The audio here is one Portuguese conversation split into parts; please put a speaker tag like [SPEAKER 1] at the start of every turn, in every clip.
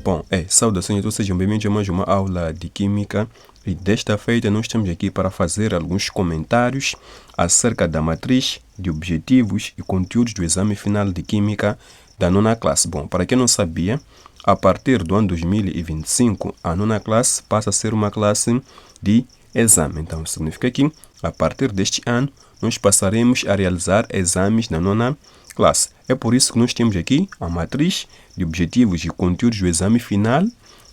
[SPEAKER 1] Bom, saudações a todos, sejam bem-vindos a mais uma aula de Química. E desta feita nós estamos aqui para fazer alguns comentários acerca da matriz de objetivos e conteúdos do exame final de Química da nona classe. Bom, para quem não sabia, a partir do ano 2025, a nona classe passa a ser uma classe de exame. Então, significa que, a partir deste ano, nós passaremos a realizar exames na nona classe. É por isso que nós temos aqui a matriz de objetivos e conteúdos do exame final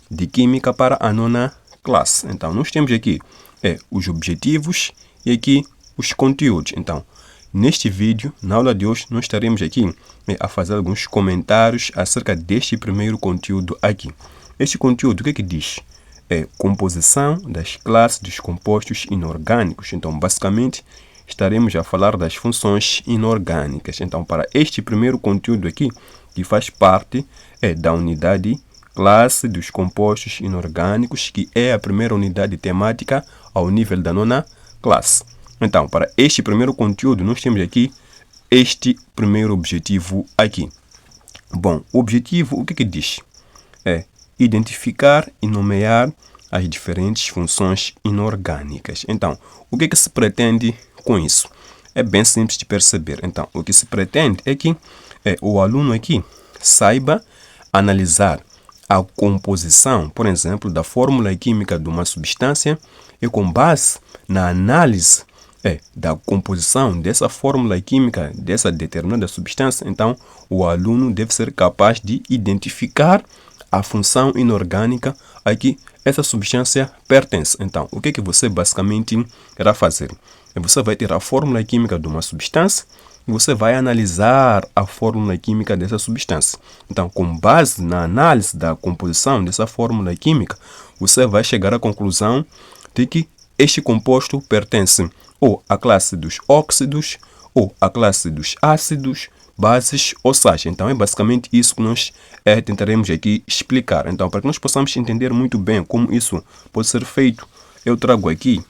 [SPEAKER 1] de Química para a nona classe. Então, nós temos aqui os objetivos e aqui os conteúdos. Então, neste vídeo, na aula de hoje, nós estaremos aqui a fazer alguns comentários acerca deste primeiro conteúdo aqui. Este conteúdo, o que é que diz? Composição das classes dos compostos inorgânicos. Então, basicamente, estaremos a falar das funções inorgânicas. Então, para este primeiro conteúdo aqui, que faz parte da unidade classe dos compostos inorgânicos, que é a primeira unidade temática ao nível da nona classe. Então, para este primeiro conteúdo, nós temos aqui este primeiro objetivo aqui. Bom, o objetivo, o que que diz? Identificar e nomear as diferentes funções inorgânicas. Então, o que se pretende com isso? É bem simples de perceber. Então, o que se pretende é que o aluno aqui saiba analisar a composição, por exemplo, da fórmula química de uma substância e com base na análise da composição dessa fórmula química dessa determinada substância, então o aluno deve ser capaz de identificar a função inorgânica a que essa substância pertence. Então, o que é que você basicamente irá fazer? Você vai ter a fórmula química de uma substância e você vai analisar a fórmula química dessa substância. Então, com base na análise da composição dessa fórmula química, você vai chegar à conclusão de que este composto pertence ou à classe dos óxidos, ou à classe dos ácidos, bases ou sais. Então, é basicamente isso que nós tentaremos aqui explicar. Então, para que nós possamos entender muito bem como isso pode ser feito, eu trago aqui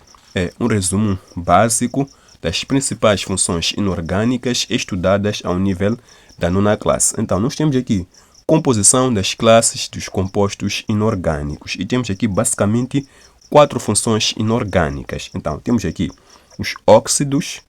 [SPEAKER 1] um resumo básico das principais funções inorgânicas estudadas ao nível da nona classe. Então, nós temos aqui composição das classes dos compostos inorgânicos. E temos aqui, basicamente, 4 funções inorgânicas. Então, temos aqui os óxidos,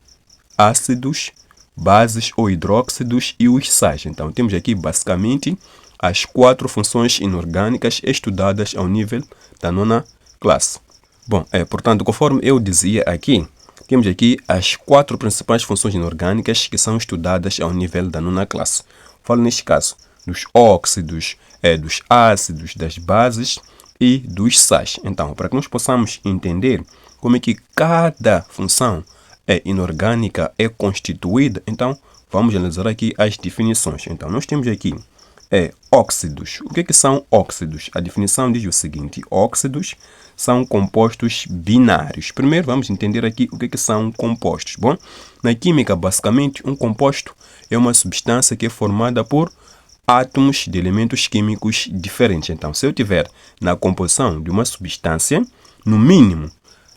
[SPEAKER 1] ácidos, bases ou hidróxidos e os sais. Então, temos aqui, basicamente, as 4 funções inorgânicas estudadas ao nível da nona classe. Bom, portanto, conforme eu dizia aqui, temos aqui as 4 principais funções inorgânicas que são estudadas ao nível da nona classe. Falo neste caso dos óxidos, dos ácidos, das bases e dos sais. Então, para que nós possamos entender como é que cada função inorgânica é constituída, então vamos analisar aqui as definições. Então, nós temos aqui óxidos. O que é que são óxidos? A definição diz o seguinte: óxidos são compostos binários. Primeiro, vamos entender aqui o que é que são compostos. Bom, na química, basicamente, um composto é uma substância que é formada por átomos de elementos químicos diferentes. Então, se eu tiver na composição de uma substância, no mínimo,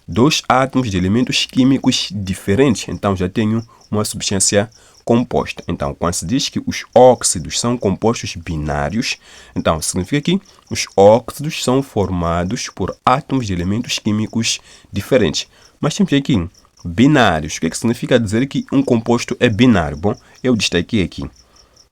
[SPEAKER 1] 2 átomos de elementos químicos diferentes, então já tenho uma substância composta. Então, quando se diz que os óxidos são compostos binários, então significa que os óxidos são formados por átomos de elementos químicos diferentes. Mas temos aqui binários. O que significa dizer que um composto é binário? Bom, eu destaquei aqui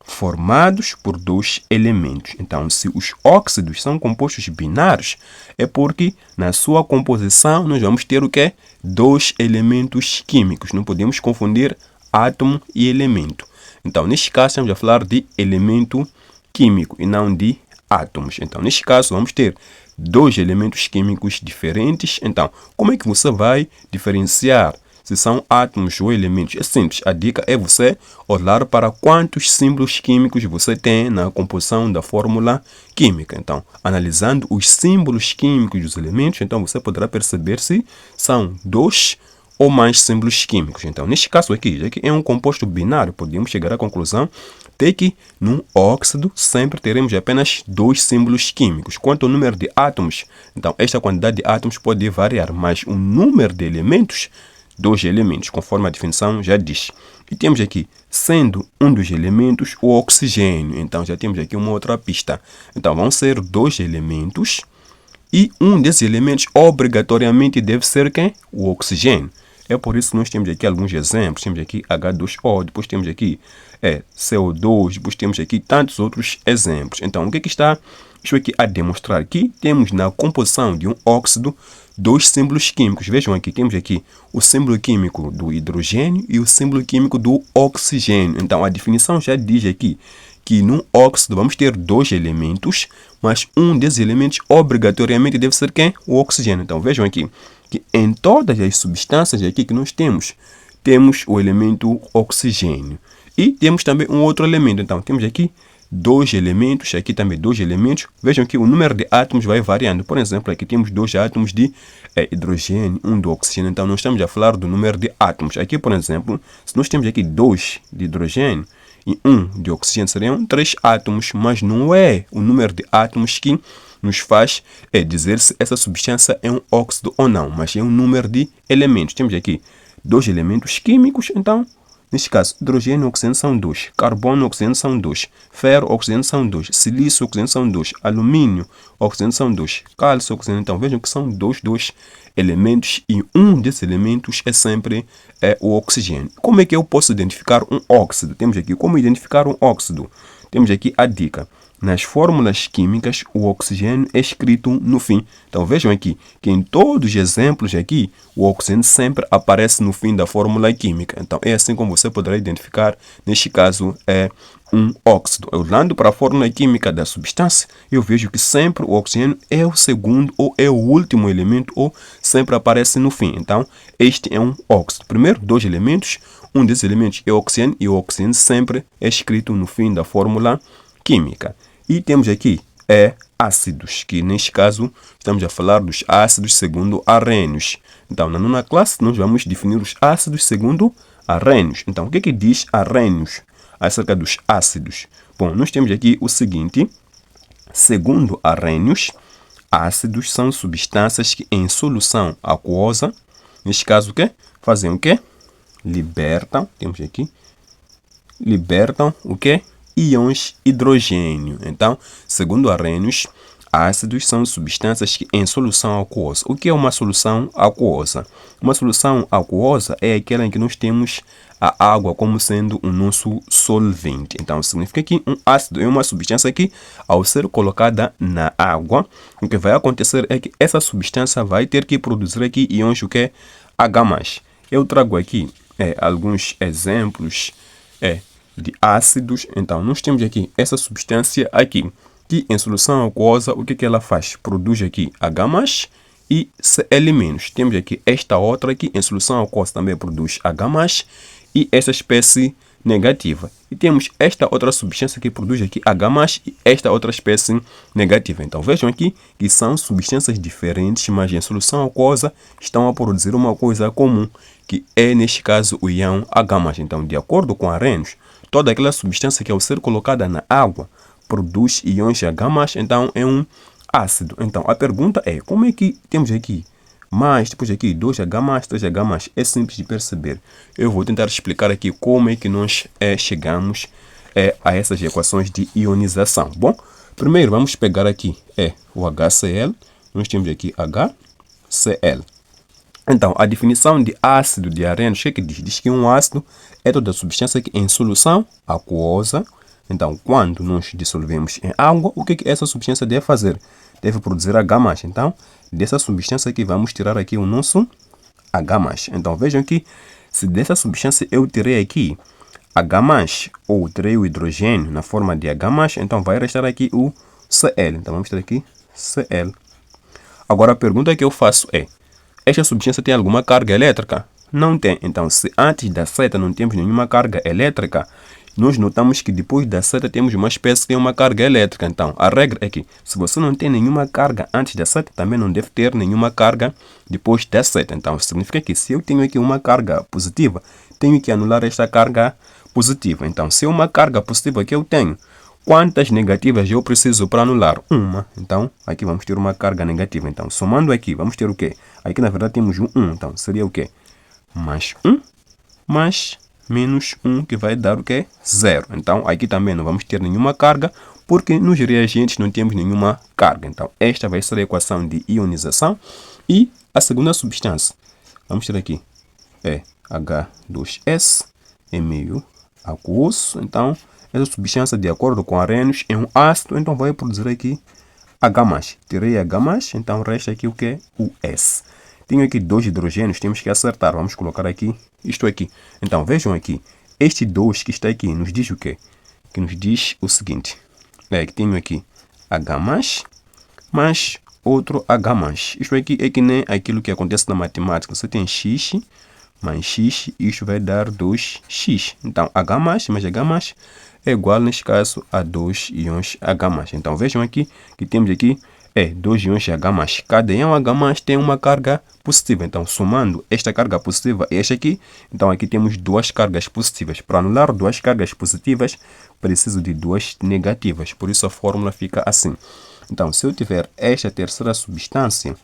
[SPEAKER 1] formados por 2 elementos. Então, se os óxidos são compostos binários, é porque na sua composição nós vamos ter o quê? 2 elementos químicos. Não podemos confundir átomo e elemento. Então, neste caso, estamos a falar de elemento químico e não de átomos. Então, neste caso, vamos ter 2 elementos químicos diferentes. Então, como é que você vai diferenciar se são átomos ou elementos? É simples. A dica é você olhar para quantos símbolos químicos você tem na composição da fórmula química. Então, analisando os símbolos químicos dos elementos, então você poderá perceber se são 2 ou mais símbolos químicos. Então, neste caso aqui, já que é um composto binário, podemos chegar à conclusão de que num óxido sempre teremos apenas 2 símbolos químicos. Quanto ao número de átomos, então esta quantidade de átomos pode variar, mas o número de elementos dois elementos, conforme a definição já diz. E temos aqui, sendo um dos elementos o oxigênio. Então, já temos aqui uma outra pista. Então, vão ser dois elementos e um desses elementos obrigatoriamente deve ser quem? O oxigênio. É por isso que nós temos aqui alguns exemplos. Temos aqui H2O, depois temos aqui CO2, depois temos aqui tantos outros exemplos. Então, o que está isso aqui a demonstrar? Aqui temos na composição de um óxido dois símbolos químicos. Vejam aqui, temos aqui o símbolo químico do hidrogênio e o símbolo químico do oxigênio. Então, a definição já diz aqui que no óxido vamos ter dois elementos, mas um desses elementos obrigatoriamente deve ser quem? O oxigênio. Então, vejam aqui que em todas as substâncias aqui que nós temos o elemento oxigênio. E temos também um outro elemento. Então, temos aqui dois elementos, aqui também dois elementos. Vejam que o número de átomos vai variando. Por exemplo, aqui temos dois átomos de hidrogênio, um do oxigênio. Então, nós estamos a falar do número de átomos. Aqui, por exemplo, se nós temos aqui dois de hidrogênio e um de oxigênio, seriam 3 átomos, mas não é o número de átomos que nos faz dizer se essa substância é um óxido ou não, mas é um número de elementos. Temos aqui dois elementos químicos, então, neste caso, hidrogênio e oxigênio são 2, carbono e oxigênio são 2, ferro e oxigênio são 2, silício e oxigênio são 2, alumínio e oxigênio são 2, cálcio e oxigênio. Então, vejam que são dois elementos e um desses elementos é sempre o oxigênio. Como é que eu posso identificar um óxido? Temos aqui como identificar um óxido. Temos aqui a dica. Nas fórmulas químicas, o oxigênio é escrito no fim. Então, vejam aqui que em todos os exemplos aqui, o oxigênio sempre aparece no fim da fórmula química. Então, é assim como você poderá identificar, neste caso, um óxido. Olhando para a fórmula química da substância, eu vejo que sempre o oxigênio é o segundo ou é o último elemento ou sempre aparece no fim. Então, este é um óxido. Primeiro, dois elementos. Um desses elementos é o oxigênio e o oxigênio sempre é escrito no fim da fórmula química. E temos aqui ácidos, que neste caso estamos a falar dos ácidos segundo Arrhenius. Então, na nona classe, nós vamos definir os ácidos segundo Arrhenius. Então, o que diz Arrhenius acerca dos ácidos? Bom, nós temos aqui o seguinte: segundo Arrhenius, ácidos são substâncias que em solução aquosa, neste caso o quê? Fazem o quê? Libertam, temos aqui, libertam o quê? Íons hidrogênio. Então, segundo Arrhenius, ácidos são substâncias que em solução aquosa. O que é uma solução aquosa? Uma solução aquosa é aquela em que nós temos a água como sendo o nosso solvente. Então, significa que um ácido é uma substância que, ao ser colocada na água, o que vai acontecer é que essa substância vai ter que produzir aqui íons o que? H+. Eu trago aqui alguns exemplos de ácidos. Então, nós temos aqui essa substância aqui, que em solução aquosa, o que ela faz? Produz aqui H+, e Cl-. Temos aqui esta outra aqui, em solução aquosa também produz H+, e essa espécie negativa. E temos esta outra substância que produz aqui H+, e esta outra espécie negativa. Então, vejam aqui que são substâncias diferentes, mas em solução aquosa estão a produzir uma coisa comum, que é, neste caso, o íon H+. Então, de acordo com Arrhenius, toda aquela substância que ao ser colocada na água produz íons H+, então é um ácido. Então, a pergunta é, como é que temos aqui mais, depois aqui 2H+, 3H+, é simples de perceber. Eu vou tentar explicar aqui como é que nós chegamos a essas equações de ionização. Bom, primeiro vamos pegar aqui o HCl, nós temos aqui HCl. Então, a definição de ácido de Arrhenius, o que diz? Diz que um ácido é toda substância que em solução aquosa. Então, quando nós dissolvemos em água, o que essa substância deve fazer? Deve produzir H+. Então, dessa substância aqui, vamos tirar aqui o nosso H+. Então, vejam que se dessa substância eu tirei aqui H+, ou tirei o hidrogênio na forma de H+, então vai restar aqui o Cl. Então, vamos ter aqui Cl. Agora, a pergunta que eu faço é, esta substância tem alguma carga elétrica? Não tem. Então, se antes da seta não temos nenhuma carga elétrica, nós notamos que depois da seta temos uma espécie que tem uma carga elétrica. Então, a regra é que se você não tem nenhuma carga antes da seta, também não deve ter nenhuma carga depois da seta. Então, significa que se eu tenho aqui uma carga positiva, tenho que anular esta carga positiva. Então, se é uma carga positiva que eu tenho, quantas negativas eu preciso para anular? Uma. Então, aqui vamos ter uma carga negativa. Então, somando aqui, vamos ter o quê? Aqui, na verdade, temos um 1. Então, seria o quê? mais 1, mais menos 1, que vai dar o quê? 0. Então, aqui também não vamos ter nenhuma carga, porque nos reagentes não temos nenhuma carga. Então, esta vai ser a equação de ionização. E a segunda substância, vamos ter aqui, é H2S, é meio aquoso. Então, essa substância, de acordo com Arrhenius, é um ácido, então vai produzir aqui H+. Tirei H+, então resta aqui o que? O S. Tenho aqui 2 hidrogênios, temos que acertar. Vamos colocar aqui isto aqui. Então, vejam aqui, este 2 que está aqui nos diz o quê? Que nos diz o seguinte, é que tenho aqui H+, mais outro H+. Isto aqui é que nem aquilo que acontece na matemática. Você tem X mais X, isto vai dar 2X. Então, H+, mais H+, é igual, neste caso, a 2 íons H+. Então, vejam aqui que temos aqui 2 íons H+. Cada íon H+, tem uma carga positiva. Então, somando esta carga positiva e esta aqui, então aqui temos 2 cargas positivas. Para anular 2 cargas positivas, preciso de 2 negativas. Por isso, a fórmula fica assim. Então, se eu tiver esta terceira substância,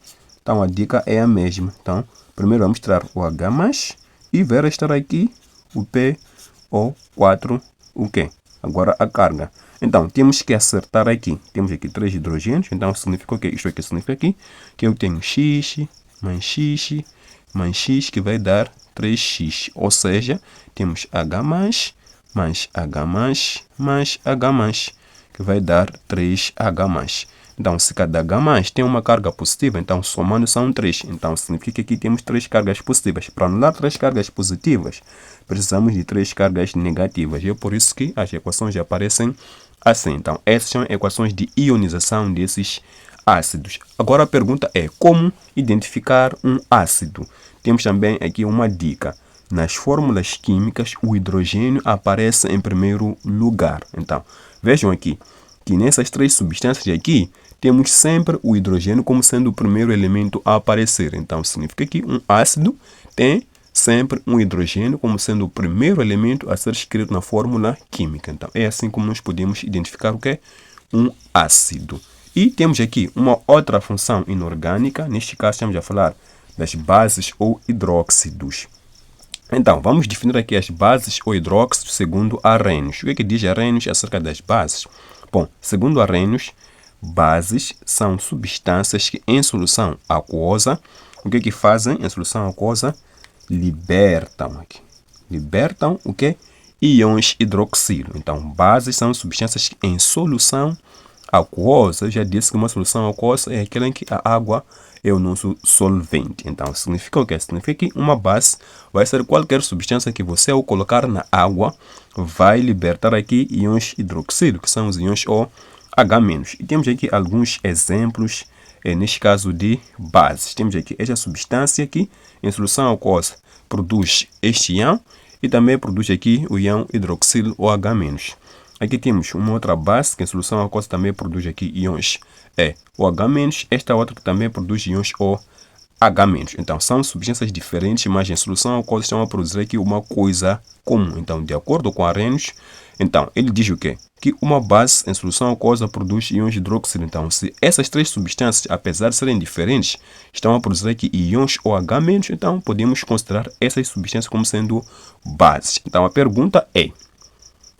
[SPEAKER 1] então a dica é a mesma. Então, primeiro vamos tirar o H+, e ver estar aqui o PO4, o quê? Agora a carga. Então, temos que acertar aqui. Temos aqui 3 hidrogênios. Então, significa o quê? Isto aqui significa aqui que eu tenho X, mais X, mais X, que vai dar 3X. Ou seja, temos H+, mais H+, mais H+, que vai dar 3H+. Então, se cada H+ tem uma carga positiva, então somando são 3. Então, significa que aqui temos 3 cargas positivas. Para anular 3 cargas positivas, precisamos de 3 cargas negativas. E é por isso que as equações aparecem assim. Então, essas são equações de ionização desses ácidos. Agora a pergunta é, como identificar um ácido? Temos também aqui uma dica. Nas fórmulas químicas, o hidrogênio aparece em primeiro lugar. Então, vejam aqui que nessas 3 substâncias aqui, temos sempre o hidrogênio como sendo o primeiro elemento a aparecer. Então, significa que um ácido tem sempre um hidrogênio como sendo o primeiro elemento a ser escrito na fórmula química. Então, é assim como nós podemos identificar o que é um ácido. E temos aqui uma outra função inorgânica. Neste caso, estamos a falar das bases ou hidróxidos. Então, vamos definir aqui as bases ou hidróxidos segundo Arrhenius. O que diz Arrhenius acerca das bases? Bom, segundo Arrhenius, bases são substâncias que em solução aquosa, o que fazem em solução aquosa? Libertam o que? Íons hidroxilo. Então, bases são substâncias que em solução aquosa, eu já disse que uma solução aquosa é aquela em que a água é o nosso solvente. Então, significa o quê? Significa que uma base vai ser qualquer substância que você, ao colocar na água, vai libertar aqui íons hidroxilo, que são os íons OH-. E temos aqui alguns exemplos, neste caso, de bases. Temos aqui esta substância aqui, em solução aquosa, produz este íon e também produz aqui o íon hidroxilo OH-. Aqui temos uma outra base que em solução aquosa também produz aqui íons OH-. Esta outra que também produz íons OH-. Então, são substâncias diferentes, mas em solução aquosa estão a produzir aqui uma coisa comum. Então, de acordo com Arrhenius, então, ele diz o quê? Que uma base em solução aquosa produz íons hidroxilo. Então, se essas 3 substâncias, apesar de serem diferentes, estão a produzir aqui íons OH-, então podemos considerar essas substâncias como sendo bases. Então, a pergunta é,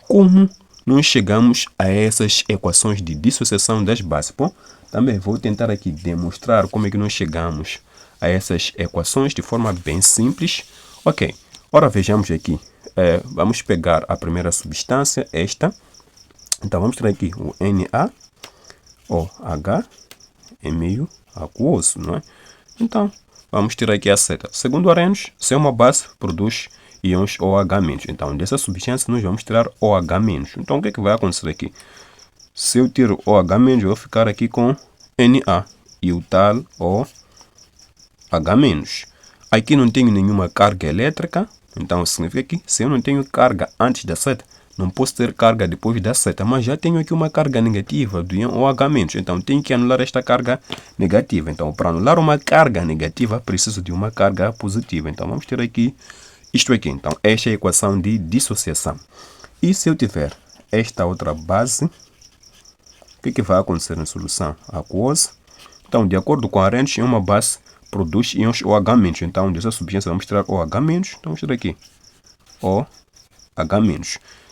[SPEAKER 1] como nós chegamos a essas equações de dissociação das bases? Bom, também vou tentar aqui demonstrar como é que nós chegamos a essas equações de forma bem simples. Ok, ora vejamos aqui. Vamos pegar a primeira substância, esta. Então, vamos ter aqui o NaOH, é meio aquoso, não é? Então, vamos ter aqui a seta. Segundo Arrhenius, se é uma base, produz íons OH-. Então, dessa substância, nós vamos tirar OH-. Então, o que vai acontecer aqui? Se eu tiro OH-, eu vou ficar aqui com Na e o tal OH-. Aqui não tenho nenhuma carga elétrica. Então, significa que se eu não tenho carga antes da seta, não posso ter carga depois da seta. Mas já tenho aqui uma carga negativa do íon OH-. Então, tenho que anular esta carga negativa. Então, para anular uma carga negativa, preciso de uma carga positiva. Então, vamos ter aqui isto aqui. Então, esta é a equação de dissociação. E se eu tiver esta outra base, o que vai acontecer na solução aquosa? Então, de acordo com Arrhenius, é uma base produz íons OH-. Então, dessa substância vamos tirar OH-. Então, vamos tirar aqui OH-.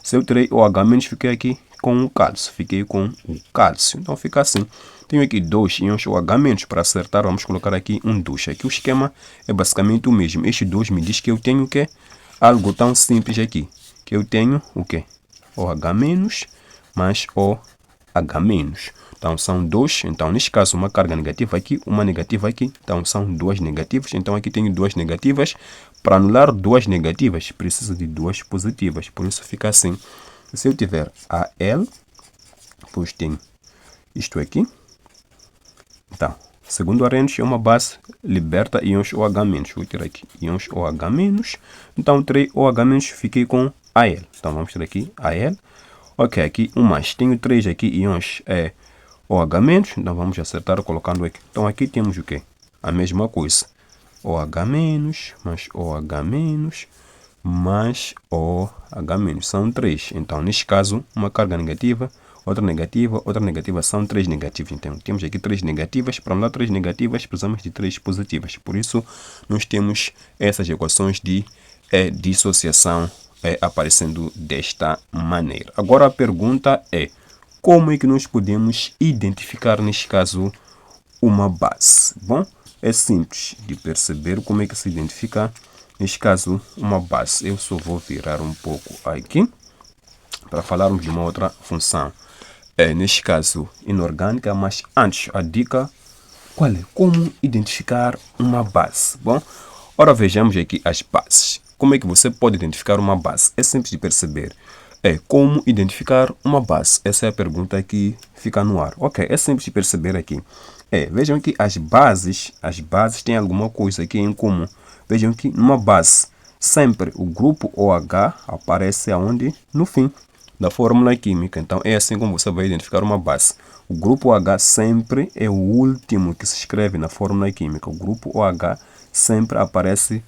[SPEAKER 1] Se eu tirei OH-, fiquei aqui com o cálcio. Fiquei com o cálcio. Então, fica assim. Tenho aqui 2 íons OH-. Para acertar, vamos colocar aqui um 2. Aqui o esquema é basicamente o mesmo. Este 2 me diz que eu tenho o quê? Algo tão simples aqui. Que eu tenho o quê? OH- mais OH-. Então, são 2. Então, neste caso, uma carga negativa aqui, uma negativa aqui. Então, são 2 negativas. Então, aqui tenho 2 negativas. Para anular 2 negativas, preciso de 2 positivas. Por isso, fica assim. Se eu tiver Al, depois tenho isto aqui. Então, segundo Arrhenius, é uma base, liberta íons OH-. Vou tirar aqui íons OH-. Então, tirei OH-, fiquei com Al. Então, vamos tirar aqui Al. Ok, aqui um mais. Tenho 3 aqui íons OH-. Então, vamos acertar colocando aqui. Então, aqui temos o quê? A mesma coisa. OH- mais OH- mais OH-. São 3. Então, neste caso, uma carga negativa, outra negativa, são 3 negativas. Então, temos aqui 3 negativas. Para anular 3 negativas, precisamos de 3 positivas. Por isso, nós temos essas equações de dissociação aparecendo desta maneira. Agora, a pergunta é, como é que nós podemos identificar, neste caso, uma base? Bom, é simples de perceber como é que se identifica, neste caso, uma base. Eu só vou virar um pouco aqui para falarmos de uma outra função. Neste caso, inorgânica, mas antes, a dica, qual é? Como identificar uma base? Bom, ora vejamos aqui as bases. Como é que você pode identificar uma base? É simples de perceber. Como identificar uma base? Essa é a pergunta que fica no ar. Ok, é simples de perceber aqui. Vejam que as bases têm alguma coisa aqui em comum. Vejam que numa base, sempre o grupo OH aparece aonde? No fim da fórmula química. Então, é assim como você vai identificar uma base. O grupo OH sempre é o último que se escreve na fórmula química. O grupo OH sempre aparece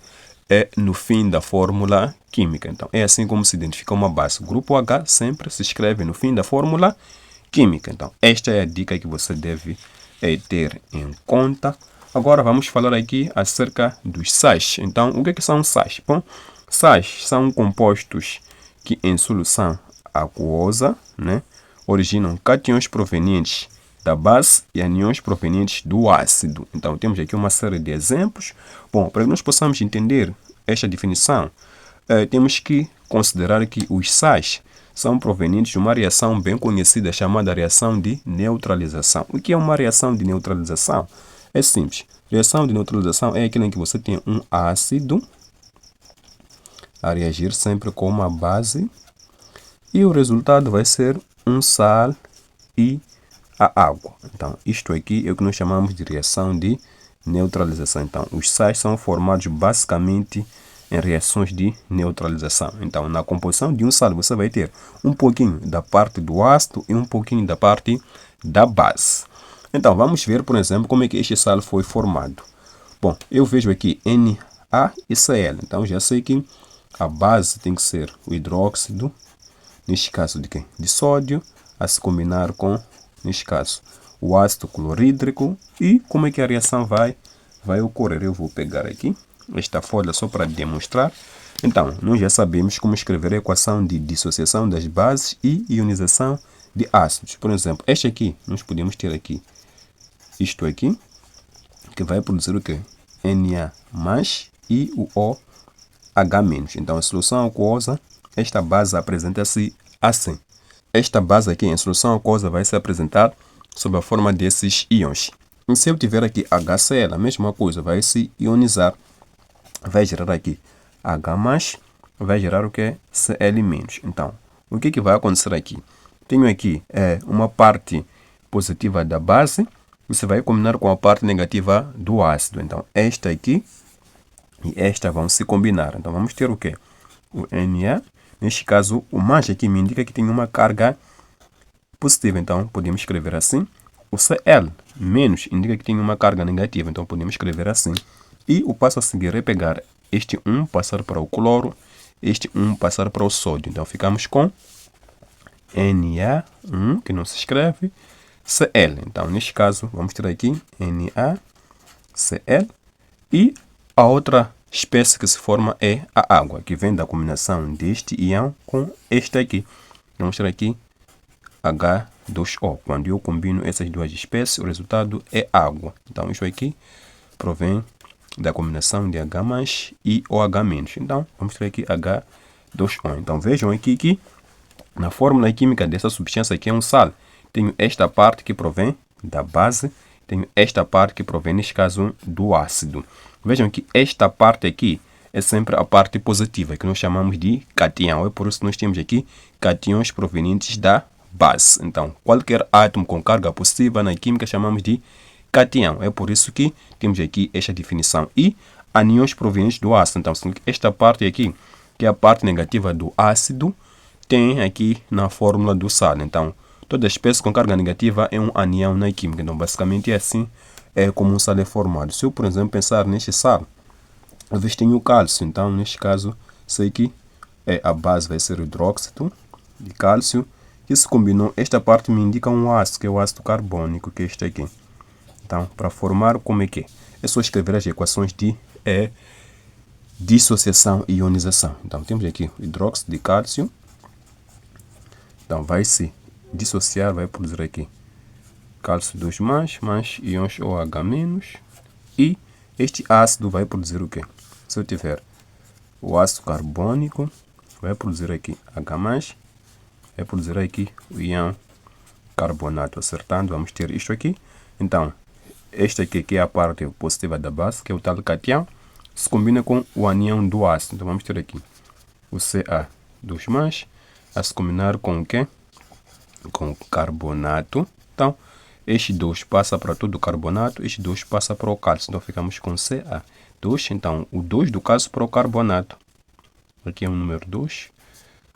[SPEAKER 1] no fim da fórmula química. Então, é assim como se identifica uma base. O grupo OH sempre se escreve no fim da fórmula química. Então, esta é a dica que você deve ter em conta. Agora, vamos falar aqui acerca dos sais. Então, o que são sais? Bom, sais são compostos que em solução aquosa, originam cations provenientes da base e anions provenientes do ácido. Então, temos aqui uma série de exemplos. Bom, para que nós possamos entender esta definição, temos que considerar que os sais são provenientes de uma reação bem conhecida chamada reação de neutralização. O que é uma reação de neutralização? É simples. Reação de neutralização é aquela em que você tem um ácido a reagir sempre com uma base e o resultado vai ser um sal e a água. Então, isto aqui é o que nós chamamos de reação de neutralização. Então, os sais são formados basicamente em reações de neutralização. Então, na composição de um sal, você vai ter um pouquinho da parte do ácido e um pouquinho da parte da base. Então, vamos ver, por exemplo, como é que este sal foi formado. Bom, eu vejo aqui NaCl. Então, já sei que a base tem que ser o hidróxido, neste caso de quê? De sódio, a se combinar com, neste caso, o ácido clorídrico. E como é que a reação vai ocorrer? Eu vou pegar aqui esta folha só para demonstrar. Então, nós já sabemos como escrever a equação de dissociação das bases e ionização de ácidos. Por exemplo, este aqui, nós podemos ter aqui isto aqui, que vai produzir o quê? Na mais e o OH-. Então, a solução aquosa, esta base apresenta-se assim. Esta base aqui em solução aquosa vai se apresentar sob a forma desses íons. E se eu tiver aqui HCl, a mesma coisa, vai se ionizar. Vai gerar aqui H+, vai gerar o que? Cl-. Então, o que vai acontecer aqui? Tenho aqui uma parte positiva da base, você vai combinar com a parte negativa do ácido. Então, esta aqui e esta vão se combinar. Então, vamos ter o que? O Na. Neste caso, o mais aqui me indica que tem uma carga positiva. Então, podemos escrever assim. O Cl- indica que tem uma carga negativa. Então, podemos escrever assim. E o passo a seguir é pegar este 1 passar para o cloro, este 1 passar para o sódio. Então, ficamos com Na1, que não se escreve, Cl. Então, neste caso, vamos ter aqui NaCl. E a outra espécie que se forma é a água, que vem da combinação deste íon com este aqui. Vamos ter aqui H2O. Quando eu combino essas duas espécies, o resultado é água. Então, isso aqui provém da combinação de H+, e OH-. Então, vamos ter aqui H2O. Então, vejam aqui que na fórmula química dessa substância aqui é um sal. Tenho esta parte que provém da base, tenho esta parte que provém, neste caso, do ácido. Vejam que esta parte aqui é sempre a parte positiva, que nós chamamos de cátion. É por isso que nós temos aqui cátions provenientes da base. Então, qualquer átomo com carga positiva na química chamamos de cátion. É por isso que temos aqui esta definição. E ânions provenientes do ácido. Então, esta parte aqui, que é a parte negativa do ácido, tem aqui na fórmula do sal. Então, toda espécie com carga negativa é um ânion na química. Então, basicamente é assim como um sal é formado. Se eu, por exemplo, pensar neste sal, às vezes tenho o cálcio. Então, neste caso, sei que a base vai ser o hidróxido de cálcio. Que se combinou, esta parte me indica um ácido, que é o ácido carbônico, que é este aqui. Então, para formar, como é que é? É só escrever as equações de dissociação e ionização. Então, temos aqui o hidróxido de cálcio. Então, vai se dissociar, vai produzir aqui cálcio 2+, mais íons OH-. E este ácido vai produzir o quê? Se eu tiver o ácido carbônico, vai produzir aqui H+, vai produzir aqui o íon carbonato. Acertando, vamos ter isto aqui. Então, este aqui que é a parte positiva da base, que é o tal cátion, se combina com o ânion do ácido. Então, vamos ter aqui o Ca2+, a se combinar com o quê? Com o carbonato. Então, este 2 passa para todo o carbonato, este 2 passa para o cálcio. Então, ficamos com Ca2. Então, o 2 do cálcio para o carbonato. Aqui é o número 2.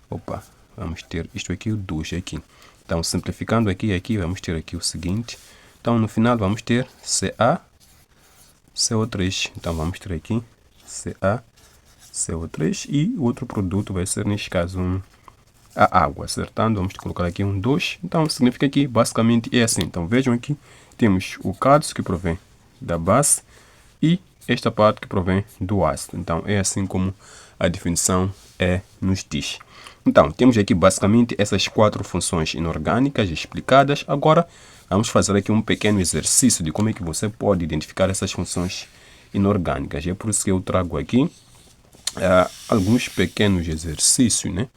[SPEAKER 1] Opa, vamos ter isto aqui, o 2 aqui. Então, simplificando aqui, vamos ter aqui o seguinte. Então, no final, vamos ter CO3. Então, vamos ter aqui CO3 e o outro produto vai ser, neste caso, a água. Acertando, vamos colocar aqui um 2. Então, significa que basicamente é assim. Então, vejam aqui, temos o cálcio que provém da base e esta parte que provém do ácido. Então, é assim como a definição nos diz. Então, temos aqui basicamente essas 4 funções inorgânicas explicadas. Agora, vamos fazer aqui um pequeno exercício de como é que você pode identificar essas funções inorgânicas. É por isso que eu trago aqui alguns pequenos exercícios, né?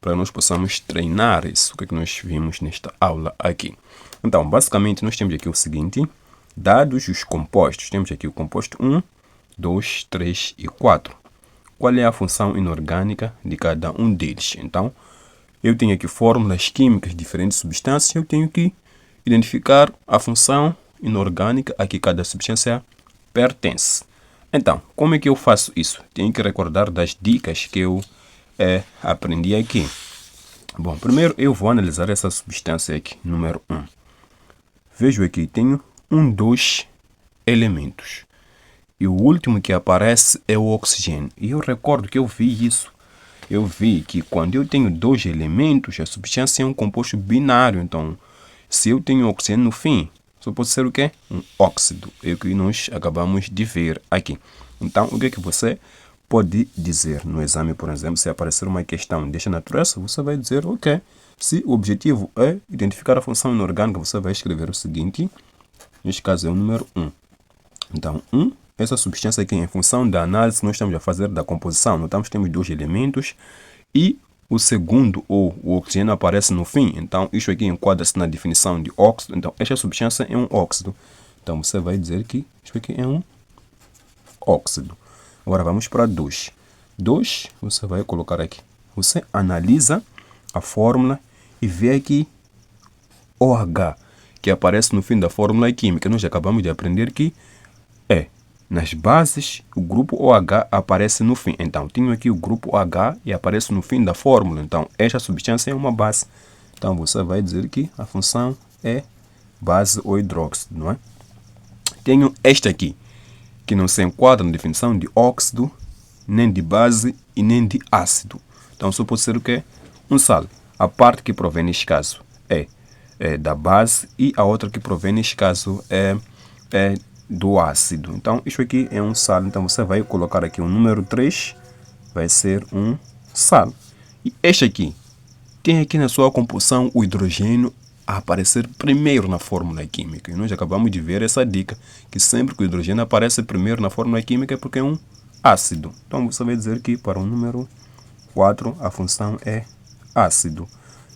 [SPEAKER 1] Para nós possamos treinar isso, o que é que nós vimos nesta aula aqui. Então, basicamente, nós temos aqui o seguinte. Dados os compostos, temos aqui o composto 1, 2, 3 e 4. Qual é a função inorgânica de cada um deles? Então, eu tenho aqui fórmulas químicas de diferentes substâncias. Eu tenho que identificar a função inorgânica a que cada substância pertence. Então, como é que eu faço isso? Tenho que recordar das dicas que eu aprendi aqui. Bom, primeiro eu vou analisar essa substância aqui, número 1. Vejo aqui, tenho 2 elementos. E o último que aparece é o oxigênio. E eu recordo que eu vi isso. Eu vi que quando eu tenho 2 elementos, a substância é um composto binário. Então, se eu tenho oxigênio no fim, só pode ser o quê? Um óxido. É o que nós acabamos de ver aqui. Então, o que é que você pode dizer no exame, por exemplo, se aparecer uma questão desta natureza, você vai dizer, ok, se o objetivo é identificar a função inorgânica, você vai escrever o seguinte, neste caso é o número 1. Então, essa substância aqui, em função da análise que nós estamos a fazer da composição, notamos que temos 2 elementos e o segundo, ou o oxigênio, aparece no fim. Então, isso aqui enquadra-se na definição de óxido. Então, esta substância é um óxido. Então, você vai dizer que isso aqui é um óxido. Agora, vamos para 2. 2, você vai colocar aqui. Você analisa a fórmula e vê aqui OH, que aparece no fim da fórmula química. Nós acabamos de aprender que nas bases, o grupo OH aparece no fim. Então, tenho aqui o grupo OH e aparece no fim da fórmula. Então, esta substância é uma base. Então, você vai dizer que a função é base ou hidróxido, não é? Tenho esta aqui, que não se enquadra na definição de óxido, nem de base e nem de ácido. Então, só pode ser o quê? Um sal. A parte que provém neste caso é da base e a outra que provém neste caso é do ácido. Então, isso aqui é um sal. Então, você vai colocar aqui o número 3, vai ser um sal. E este aqui, tem aqui na sua composição o hidrogênio a aparecer primeiro na fórmula química. E nós acabamos de ver essa dica, que sempre que o hidrogênio aparece primeiro na fórmula química é porque é um ácido. Então, você vai dizer que para o número 4, a função é ácido.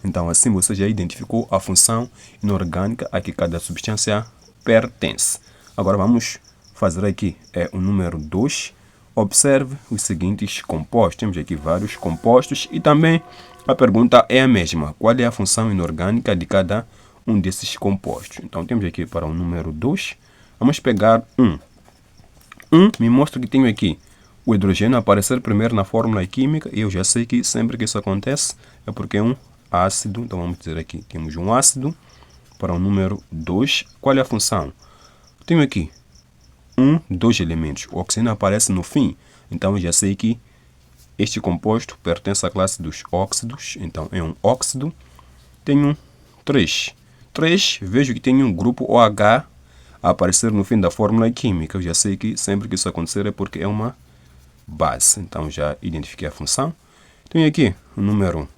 [SPEAKER 1] Então, assim você já identificou a função inorgânica a que cada substância pertence. Agora vamos fazer aqui o número 2. Observe os seguintes compostos. Temos aqui vários compostos e também a pergunta é a mesma. Qual é a função inorgânica de cada um desses compostos? Então, temos aqui para o número 2. Vamos pegar 1. 1 me mostra que tenho aqui o hidrogênio aparecer primeiro na fórmula química. E eu já sei que sempre que isso acontece é porque é um ácido. Então, vamos dizer aqui, temos um ácido. Para o número 2, qual é a função? Tenho aqui 2 elementos. O oxigênio aparece no fim. Então, eu já sei que este composto pertence à classe dos óxidos. Então, é um óxido. Tenho 3. 3, vejo que tem um grupo OH a aparecer no fim da fórmula química. Eu já sei que sempre que isso acontecer é porque é uma base. Então, já identifiquei a função. Tenho aqui o número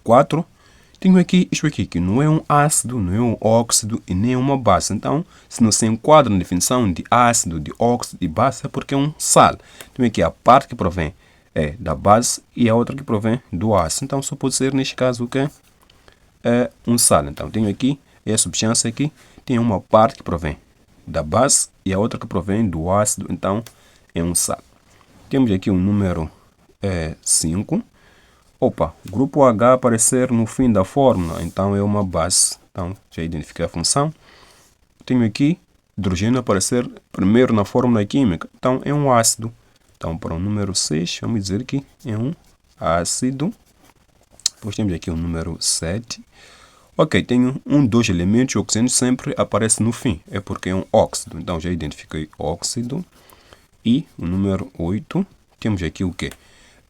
[SPEAKER 1] 4. Tenho aqui isto aqui, que não é um ácido, não é um óxido e nem uma base. Então, se não se enquadra na definição de ácido, de óxido e base, é porque é um sal. Tenho aqui a parte que provém da base e a outra que provém do ácido. Então, só pode ser, neste caso, o que é um sal. Então, tenho aqui a substância aqui, tem uma parte que provém da base e a outra que provém do ácido. Então, é um sal. Temos aqui o número 5. Opa, grupo H aparecer no fim da fórmula, então é uma base. Então, já identifiquei a função. Tenho aqui hidrogênio aparecer primeiro na fórmula química, então é um ácido. Então, para o número 6, vamos dizer que é um ácido. Depois temos aqui o número 7. Ok, tenho 2 elementos, o oxigênio sempre aparece no fim, é porque é um óxido. Então, já identifiquei óxido. E o número 8, temos aqui o quê?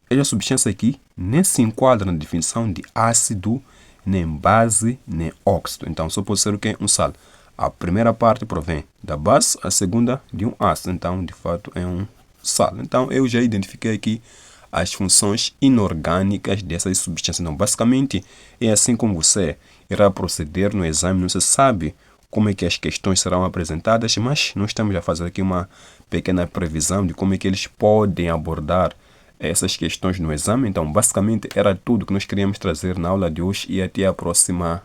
[SPEAKER 1] Essa substância aqui nem se enquadra na definição de ácido, nem base, nem óxido. Então, só pode ser o quê? Um sal. A primeira parte provém da base, a segunda de um ácido. Então, de fato, é um sal. Então, eu já identifiquei aqui as funções inorgânicas dessas substâncias. Então, basicamente, é assim como você irá proceder no exame. Não se sabe como é que as questões serão apresentadas, mas nós estamos a fazer aqui uma pequena previsão de como é que eles podem abordar essas questões no exame. Então, basicamente, era tudo que nós queríamos trazer na aula de hoje e até a próxima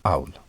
[SPEAKER 1] aula.